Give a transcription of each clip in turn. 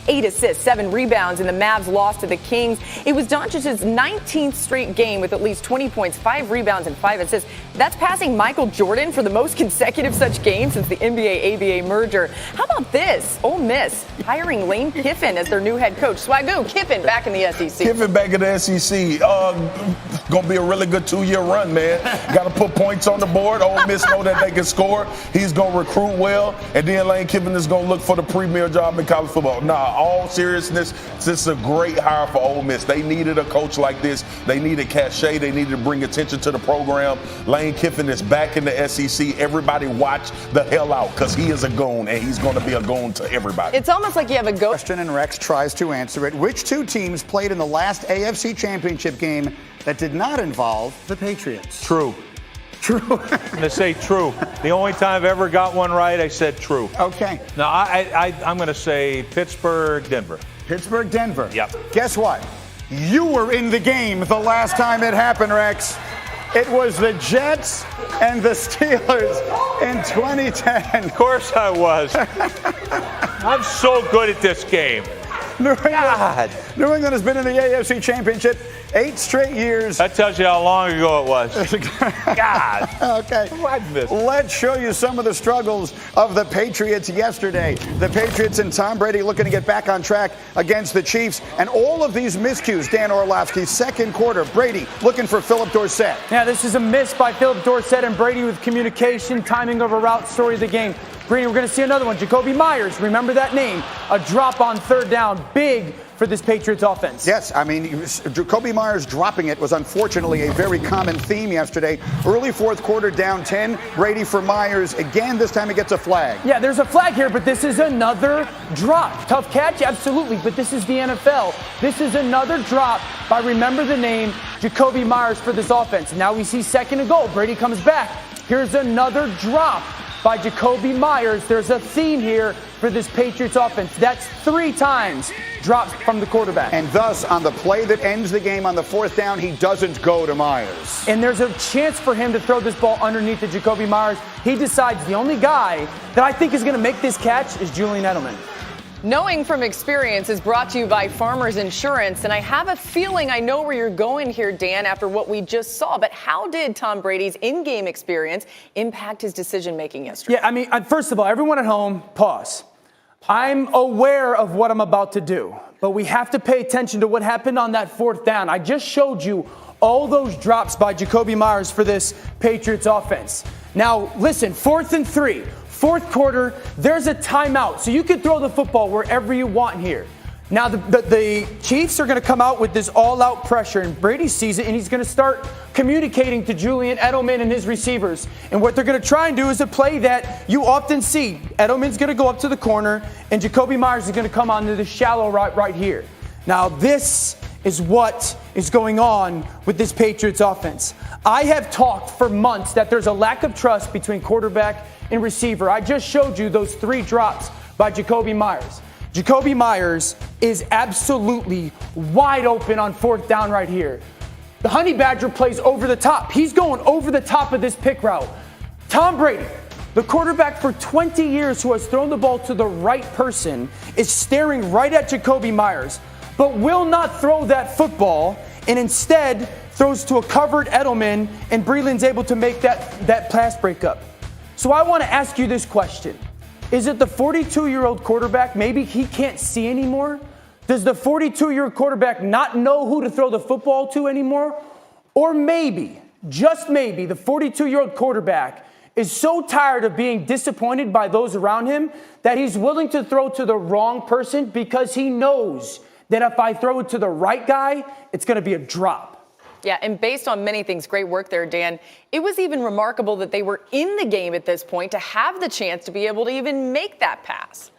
8 assists, 7 rebounds, and the Mavs lost to the Kings. It was Doncic's 19th straight game with at least 20 points, 5 rebounds, and 5 assists. That's passing Michael Jordan for the most consecutive such games since the NBA-ABA merger. How about this? Ole Miss hiring Lane Kiffin as their new head coach. Swagoo, Kiffin back in the SEC. Kiffin back in the SEC. Going to be a really good 2-year run, man. Got to put points on the board. Ole Miss know that they can score. He's going to recruit well. And then Lane Kiffin is going to look for the premier job in college football. Nah, all seriousness, this is a great hire for Ole Miss. They needed a coach like this. They needed cachet. They needed to bring attention to the program. Lane Kiffin is back in the SEC. Everybody watch the hell out because he is a goon, and he's going to be a goon to everybody. It's almost like you have a go. Question, and Rex tries to answer it. Which two teams played in the last AFC Championship game that did not involve the Patriots? True. True. I'm going to say true. The only time I've ever got one right, I said true. Okay. Now, I'm going to say Pittsburgh, Denver. Pittsburgh, Denver. Yep. Guess what? You were in the game the last time it happened, Rex. It was the Jets and the Steelers in 2010. Of course I was. I'm so good at this game. New England has been in the AFC Championship 8 straight years. That tells you how long ago it was. God. Okay. Let's show you some of the struggles of the Patriots yesterday. The Patriots and Tom Brady looking to get back on track against the Chiefs. And all of these miscues, Dan Orlovsky, second quarter. Brady looking for Philip Dorsett. Yeah, this is a miss by Philip Dorsett and Brady with communication, timing of a route, story of the game. Brady, we're going to see another one. Jacoby Myers, remember that name. A drop on third down. Big for this Patriots offense. Yes, I mean, Jacoby Myers dropping it was unfortunately a very common theme yesterday. Early fourth quarter, down 10. Brady for Myers. Again, this time he gets a flag. Yeah, there's a flag here, but this is another drop. Tough catch? Absolutely, but this is the NFL. This is another drop by, remember the name, Jacoby Myers for this offense. Now we see second and goal. Brady comes back. Here's another drop by Jacoby Myers. There's a theme here for this Patriots offense. That's 3 times drops from the quarterback. And thus, on the play that ends the game on the fourth down, he doesn't go to Myers. And there's a chance for him to throw this ball underneath the Jacoby Myers. He decides the only guy that I think is going to make this catch is Julian Edelman. Knowing from experience is brought to you by Farmers Insurance, and I have a feeling I know where you're going here, Dan, after what we just saw. But how did Tom Brady's in-game experience impact his decision-making yesterday? Yeah, I mean, first of all, everyone at home, pause. I'm aware of what I'm about to do, but we have to pay attention to what happened on that fourth down. I just showed you all those drops by Jacoby Myers for this Patriots offense. Now, listen, 4th and 3. Fourth quarter, there's a timeout. So you can throw the football wherever you want here. Now, the Chiefs are going to come out with this all-out pressure, and Brady sees it, and he's going to start communicating to Julian Edelman and his receivers. And what they're going to try and do is a play that you often see. Edelman's going to go up to the corner, and Jacoby Myers is going to come onto the shallow right here. Now, this is what is going on with this Patriots offense. I have talked for months that there's a lack of trust between quarterback and receiver. I just showed you those 3 drops by Jacoby Myers. Jacoby Myers is absolutely wide open on fourth down right here. The Honey Badger plays over the top. He's going over the top of this pick route. Tom Brady, the quarterback for 20 years who has thrown the ball to the right person, is staring right at Jacoby Myers, but will not throw that football, and instead throws to a covered Edelman, and Breeland's able to make that pass breakup. So I want to ask you this question. Is it the 42-year-old quarterback? Maybe he can't see anymore? Does the 42-year-old quarterback not know who to throw the football to anymore? Or maybe, just maybe, the 42-year-old quarterback is so tired of being disappointed by those around him that he's willing to throw to the wrong person because he knows that if I throw it to the right guy, it's going to be a drop. Yeah, and based on many things, great work there, Dan. It was even remarkable that they were in the game at this point to have the chance to be able to even make that pass.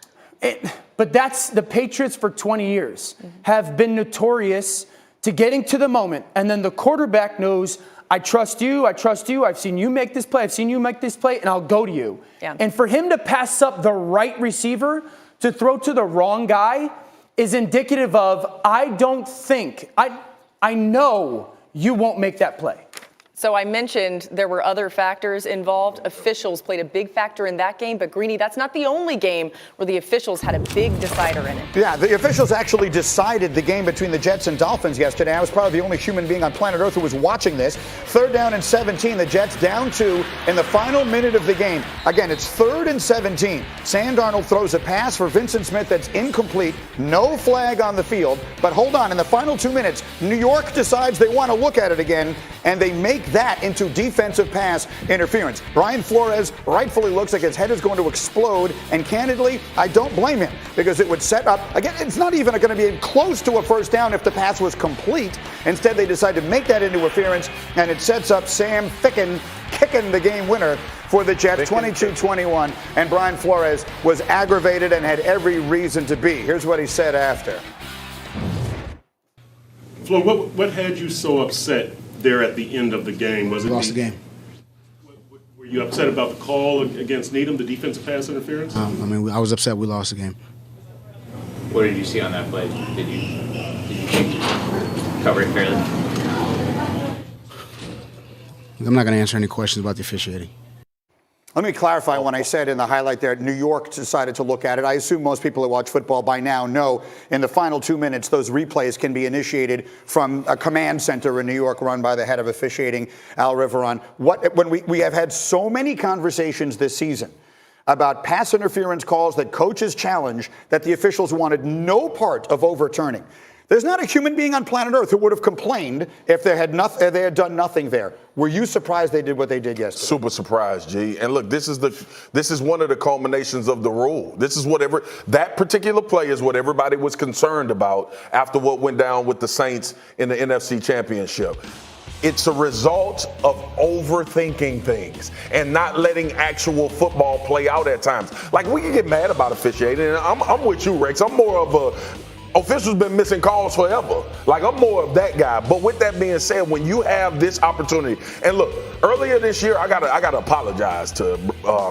But that's the Patriots for 20 years have been notorious to getting to the moment. And then the quarterback knows, I trust you. I've seen you make this play. And I'll go to you. Yeah. And for him to pass up the right receiver to throw to the wrong guy is indicative of, I know you won't make that play. So I mentioned there were other factors involved. Officials played a big factor in that game, but Greeny, that's not the only game where the officials had a big decider in it. Yeah, the officials actually decided the game between the Jets and Dolphins yesterday. I was probably the only human being on planet Earth who was watching this. 3rd down and 17, the Jets down 2 in the final minute of the game. Again, it's 3rd and 17. Sam Darnold throws a pass for Vincent Smith that's incomplete. No flag on the field. But hold on, in the final 2 minutes, New York decides they want to look at it again, and they make that into defensive pass interference. Brian Flores rightfully looks like his head is going to explode, and candidly, I don't blame him, because it would set up, again, it's not even going to be close to a first down if the pass was complete. Instead, they decide to make that into interference, and it sets up Sam Ficken kicking the game winner for the Jets, 22-21, and Brian Flores was aggravated and had every reason to be. Here's what he said after. Flo, what had you so upset there at the end of the game? Was it lost the game? Were you upset about the call against Needham, the defensive pass interference? I was upset we lost the game. What did you see on that play? Did you think you covered it fairly? I'm not going to answer any questions about the officiating. Let me clarify when I said in the highlight there, New York decided to look at it. I assume most people who watch football by now know in the final 2 minutes, those replays can be initiated from a command center in New York run by the head of officiating, Al Riveron. When we have had so many conversations this season about pass interference calls that coaches challenge that the officials wanted no part of overturning. There's not a human being on planet Earth who would have complained if they had done nothing there. Were you surprised they did what they did yesterday? Super surprised, G. And look, this is one of the culminations of the rule. This is that particular play is what everybody was concerned about after what went down with the Saints in the NFC Championship. It's a result of overthinking things and not letting actual football play out at times. Like, we can get mad about officiating, and I'm with you, Rex. I'm more of a officials been missing calls forever. Like, I'm more of that guy. But with that being said, when you have this opportunity, and look, earlier this year, I gotta apologize to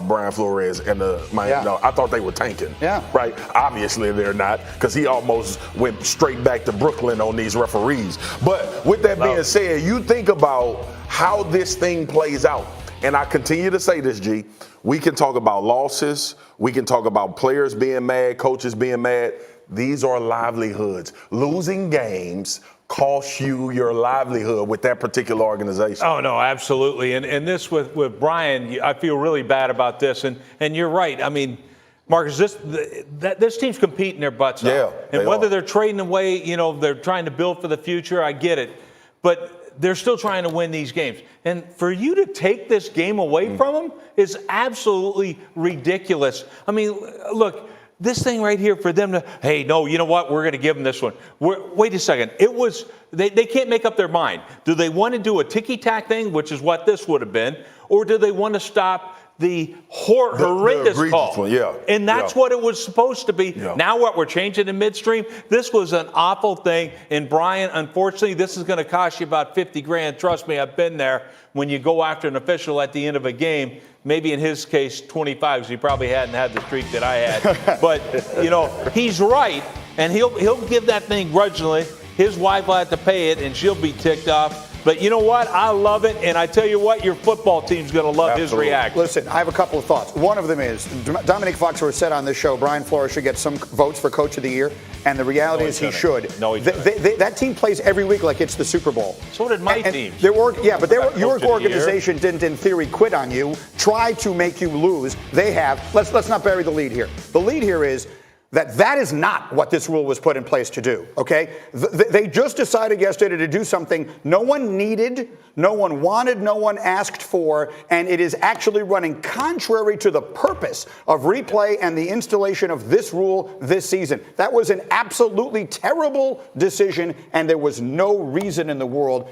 Brian Flores and I thought they were tanking. Yeah. Right. Obviously they're not, because he almost went straight back to Brooklyn on these referees. But with that being said, you think about how this thing plays out. And I continue to say this, G. We can talk about losses. We can talk about players being mad, coaches being mad. These are livelihoods. Losing games costs you your livelihood with that particular organization. Oh, no, absolutely. And this with Brian, I feel really bad about this. And you're right. I mean, Marcus, this team's competing their butts off. And whether they're trading away, they're trying to build for the future, I get it. But they're still trying to win these games. And for you to take this game away from them is absolutely ridiculous. I mean, look, this thing right here for them to, hey, no, you know what? We're going to give them this one. Wait a second. They can't make up their mind. Do they want to do a ticky-tack thing, which is what this would have been, or do they want to stop the horrendous call? And that's what it was supposed to be. Now what? We're changing in midstream? This was an awful thing. And Brian, unfortunately, this is going to cost you about $50,000. Trust me, I've been there. When you go after an official at the end of a game, maybe in his case 25, because he probably hadn't had the streak that I had. But he's right, and he'll give that thing grudgingly. His wife will have to pay it, and she'll be ticked off. But you know what? I love it, and I tell you what, your football team's going to love his reaction. Listen, I have a couple of thoughts. One of them is, Dominique Foxworth said on this show, Brian Flores should get some votes for Coach of the Year, and the reality is he should. No, he shouldn't. That team plays every week like it's the Super Bowl. So did my team. Your organization didn't, in theory, quit on you, try to make you lose. They have. Let's not bury the lead here. The lead here is that is not what this rule was put in place to do, okay? They just decided yesterday to do something no one needed, no one wanted, no one asked for, and it is actually running contrary to the purpose of replay and the installation of this rule this season. That was an absolutely terrible decision, and there was no reason in the world